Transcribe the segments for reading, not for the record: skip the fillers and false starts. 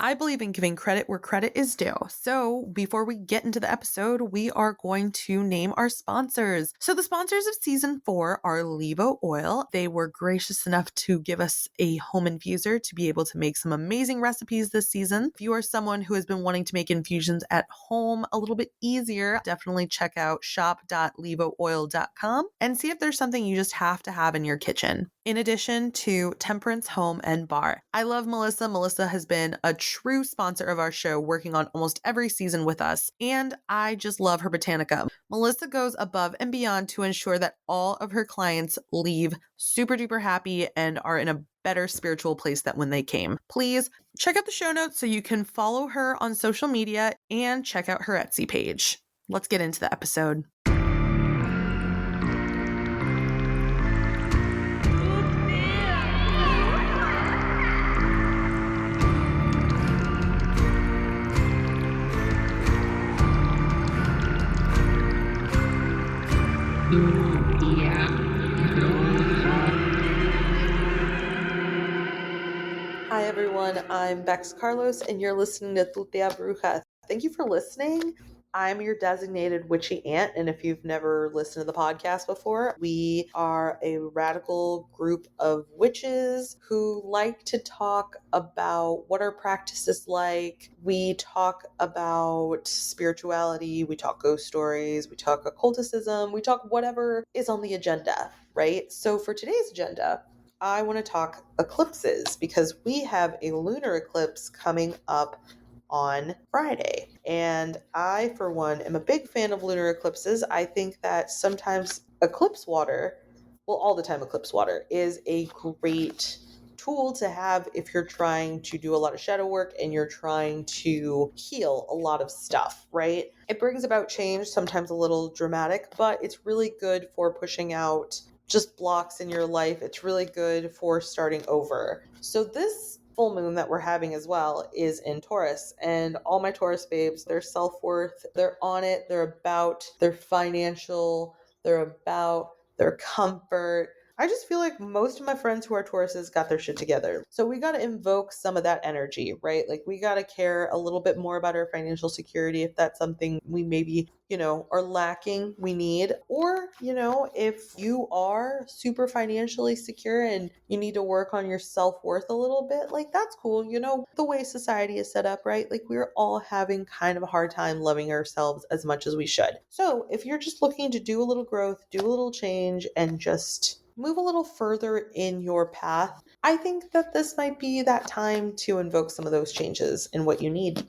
I believe in giving credit where credit is due. So before we get into the episode, we are going to name our sponsors. So the sponsors of season 4 are Levo Oil. They were gracious enough to give us a home infuser to be able to make some amazing recipes this season. If you are someone who has been wanting to make infusions at home a little bit easier, definitely check out shop.levooil.com and see if there's something you just have to have in your kitchen. In addition to Temperance Home and Bar. I love Melissa. Melissa has been a true sponsor of our show, working on almost every season with us, and I just love her Botanica. Melissa goes above and beyond to ensure that all of her clients leave super duper happy and are in a better spiritual place than when they came. Please check out the show notes so you can follow her on social media and check out her Etsy page. Let's get into the episode. Hi everyone, I'm Bex Carlos and you're listening to Tutia Bruja. Thank you for listening. I'm your designated witchy aunt, and if you've never listened to the podcast before, we are a radical group of witches who like to talk about what our practice is like. We talk about spirituality, we talk ghost stories, we talk occulticism, we talk whatever is on the agenda, right? So for today's agenda, I want to talk eclipses because we have a lunar eclipse coming up on Friday. And I, for one, am a big fan of lunar eclipses. I think that sometimes eclipse water, well, all the time eclipse water, is a great tool to have if you're trying to do a lot of shadow work and you're trying to heal a lot of stuff, right? It brings about change, sometimes a little dramatic, but it's really good for pushing out just blocks in your life. It's really good for starting over. So this full moon that we're having as well is in Taurus, and all my Taurus babes, their self-worth, they're on it, they're about their financial, they're about their comfort. I just feel like most of my friends who are Tauruses got their shit together. So we got to invoke some of that energy, right? Like we got to care a little bit more about our financial security if that's something we maybe, are lacking, we need. Or, if you are super financially secure and you need to work on your self-worth a little bit, like that's cool. The way society is set up, right? Like we're all having kind of a hard time loving ourselves as much as we should. So if you're just looking to do a little growth, do a little change, and just move a little further in your path, I think that this might be that time to invoke some of those changes in what you need.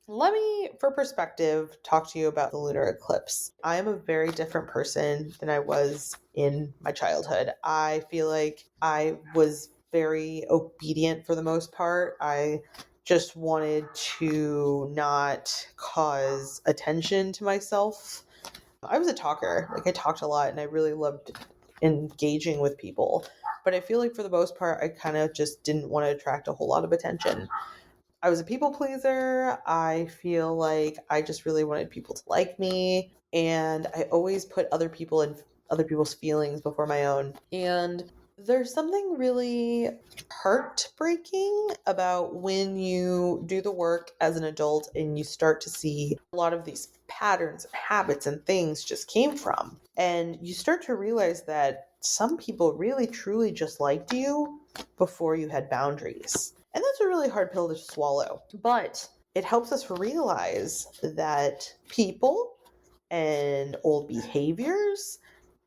Let me, for perspective, talk to you about the lunar eclipse. I am a very different person than I was in my childhood. I feel like I was very obedient for the most part. I just wanted to not cause attention to myself. I was a talker. Like I talked a lot and I really loved engaging with people. But I feel like for the most part, I kind of just didn't want to attract a whole lot of attention. I was a people pleaser. I feel like I just really wanted people to like me. And I always put other people and other people's feelings before my own. And there's something really heartbreaking about when you do the work as an adult and you start to see a lot of these patterns and habits and things just came from. And you start to realize that some people really truly just liked you before you had boundaries. And that's a really hard pill to swallow. But it helps us realize that people and old behaviors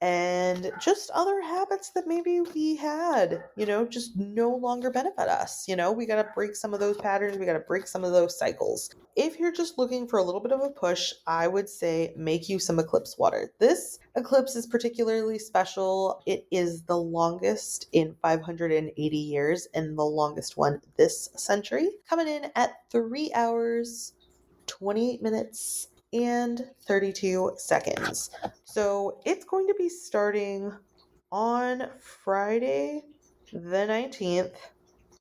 and just other habits that maybe we had, just no longer benefit us. We got to break some of those patterns. We got to break some of those cycles. If you're just looking for a little bit of a push, I would say make you some eclipse water. This eclipse is particularly special. It is the longest in 580 years and the longest one this century, coming in at 3 hours, 28 minutes, and 32 seconds. So it's going to be starting on Friday the 19th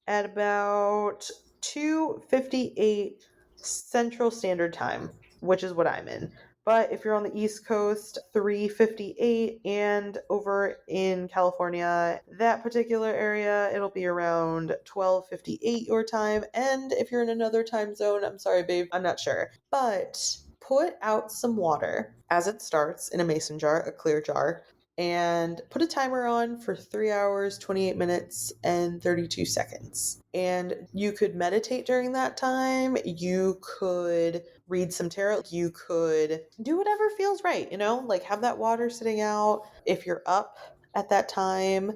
at about 2:58 Central Standard Time, which is what I'm in. But if you're on the East Coast, 3:58, and over in California, that particular area, it'll be around 12:58 your time. And if you're in another time zone, I'm sorry, babe, I'm not sure. But put out some water as it starts in a mason jar, a clear jar, and put a timer on for 3 hours, 28 minutes, and 32 seconds. And you could meditate during that time. You could read some tarot. You could do whatever feels right, like have that water sitting out. If you're up at that time,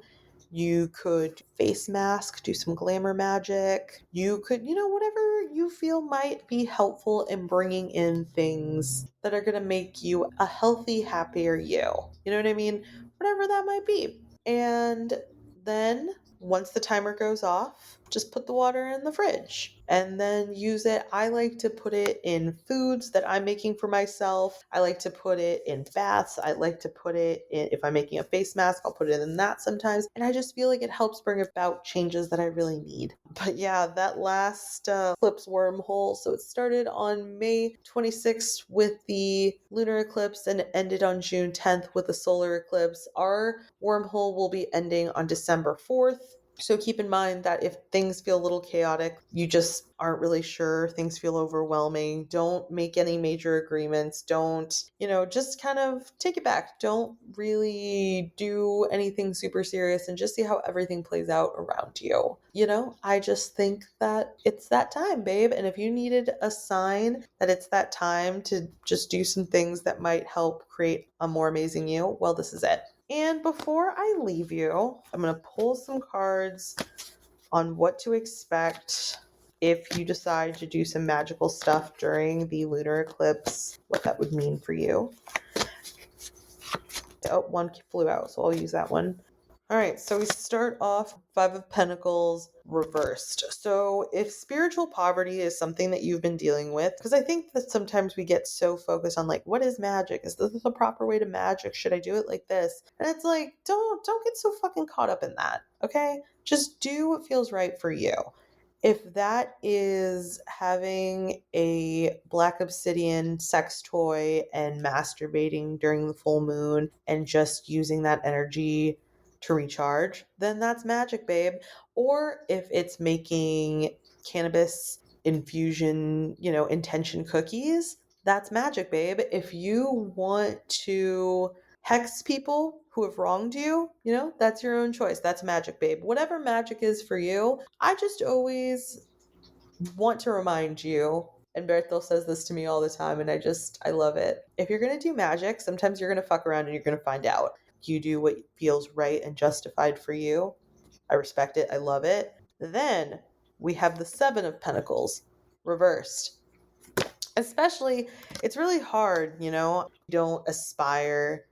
you could face mask, do some glamour magic. You could, whatever you feel might be helpful in bringing in things that are going to make you a healthy, happier you. You know what I mean? Whatever that might be. And then once the timer goes off, just put the water in the fridge and then use it. I like to put it in foods that I'm making for myself. I like to put it in baths. I like to put it in, if I'm making a face mask, I'll put it in that sometimes. And I just feel like it helps bring about changes that I really need. But yeah, that last eclipse wormhole. So it started on May 26th with the lunar eclipse and ended on June 10th with the solar eclipse. Our wormhole will be ending on December 4th. So keep in mind that if things feel a little chaotic, you just aren't really sure, things feel overwhelming, don't make any major agreements, don't, just kind of take it back. Don't really do anything super serious and just see how everything plays out around you. I just think that it's that time, babe. And if you needed a sign that it's that time to just do some things that might help create a more amazing you, well, this is it. And before I leave you, I'm going to pull some cards on what to expect if you decide to do some magical stuff during the lunar eclipse, what that would mean for you. Oh, one flew out, so I'll use that one. All right, so we start off Five of Pentacles reversed. So if spiritual poverty is something that you've been dealing with, because I think that sometimes we get so focused on like, what is magic? Is this the proper way to magic? Should I do it like this? And it's like, don't get so fucking caught up in that, okay? Just do what feels right for you. If that is having a black obsidian sex toy and masturbating during the full moon and just using that energy to recharge, then that's magic, babe. Or if it's making cannabis infusion, intention cookies, that's magic, babe. If you want to hex people who have wronged you, that's your own choice. That's magic, babe. Whatever magic is for you, I just always want to remind you, and Bertel says this to me all the time, and I love it. If you're going to do magic, sometimes you're going to fuck around and you're going to find out. You do what feels right and justified for you. I respect it. I love it. Then we have the Seven of Pentacles reversed. Especially, it's really hard, don't aspire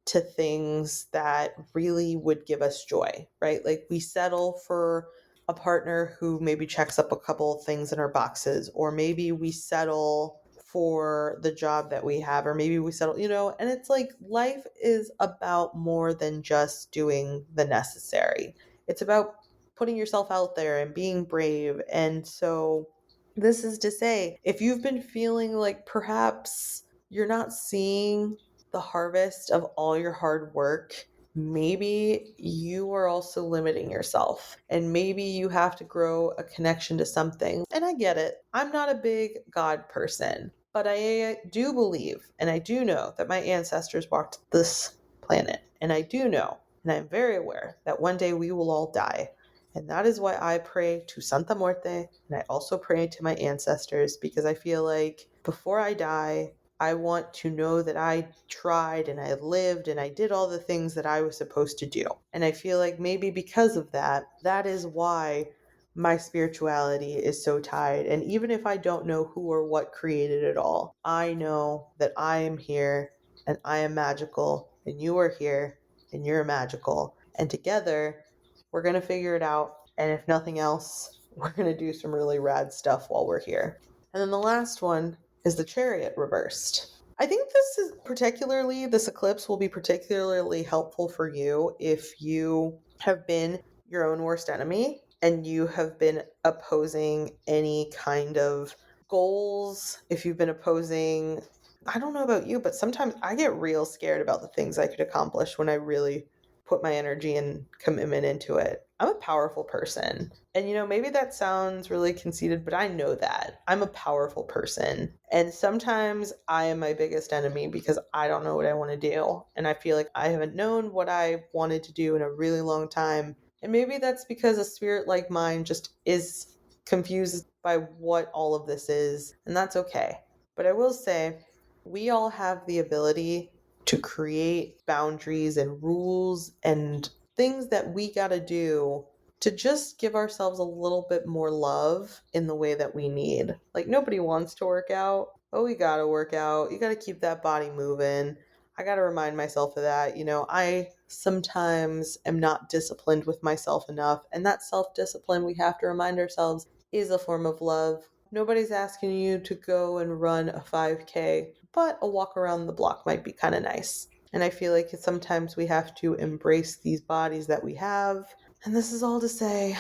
to things that really would give us joy, right? Like we settle for a partner who maybe checks up a couple of things in our boxes, or maybe we settle for the job that we have, or maybe we settle, and it's like life is about more than just doing the necessary. It's about putting yourself out there and being brave. And so this is to say, if you've been feeling like perhaps you're not seeing the harvest of all your hard work, maybe you are also limiting yourself, and maybe you have to grow a connection to something. And I get it. I'm not a big God person, but I do believe and I do know that my ancestors walked this planet. And I do know, and I'm very aware that one day we will all die. And that is why I pray to Santa Muerte, and I also pray to my ancestors, because I feel like before I die, I want to know that I tried and I lived and I did all the things that I was supposed to do. And I feel like maybe because of that, that is why my spirituality is so tied. And even if I don't know who or what created it all, I know that I am here and I am magical, and you are here and you're magical. And together, we're going to figure it out. And if nothing else, we're going to do some really rad stuff while we're here. And then the last one is the Chariot reversed. I think this eclipse will be particularly helpful for you if you have been your own worst enemy and you have been opposing any kind of goals, if you've been opposing I don't know about you, but sometimes I get real scared about the things I could accomplish when I really put my energy and commitment into it. I'm a powerful person. And maybe that sounds really conceited, but I know that. I'm a powerful person. And sometimes I am my biggest enemy because I don't know what I want to do. And I feel like I haven't known what I wanted to do in a really long time. And maybe that's because a spirit like mine just is confused by what all of this is. And that's okay. But I will say, we all have the ability to create boundaries and rules and things that we got to do to just give ourselves a little bit more love in the way that we need. Like, nobody wants to work out, but we got to work out. You got to keep that body moving. I got to remind myself of that. I sometimes am not disciplined with myself enough, and that self-discipline, we have to remind ourselves, is a form of love. Nobody's asking you to go and run a 5K, but a walk around the block might be kind of nice. And I feel like sometimes we have to embrace these bodies that we have. And this is all to say,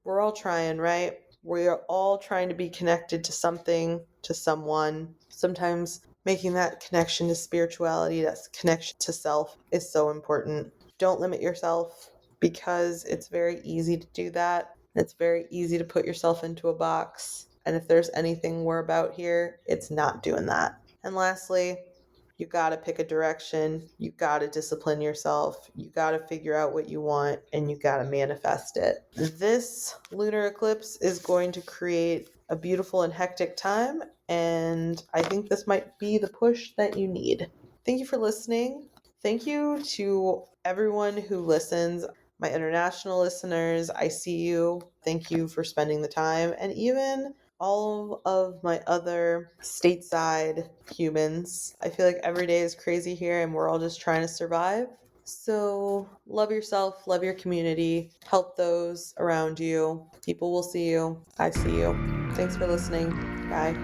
we're all trying, right? We are all trying to be connected to something, to someone. Sometimes making that connection to spirituality, that connection to self is so important. Don't limit yourself, because it's very easy to do that. It's very easy to put yourself into a box. And if there's anything we're about here, it's not doing that. And lastly, you got to pick a direction. You got to discipline yourself. You got to figure out what you want, and you got to manifest it. This lunar eclipse is going to create a beautiful and hectic time, and I think this might be the push that you need. Thank you for listening. Thank you to everyone who listens. My international listeners, I see you. Thank you for spending the time. And even all of my other stateside humans. I feel like every day is crazy here and we're all just trying to survive. So love yourself, love your community, help those around you. People will see you. I see you. Thanks for listening. Bye.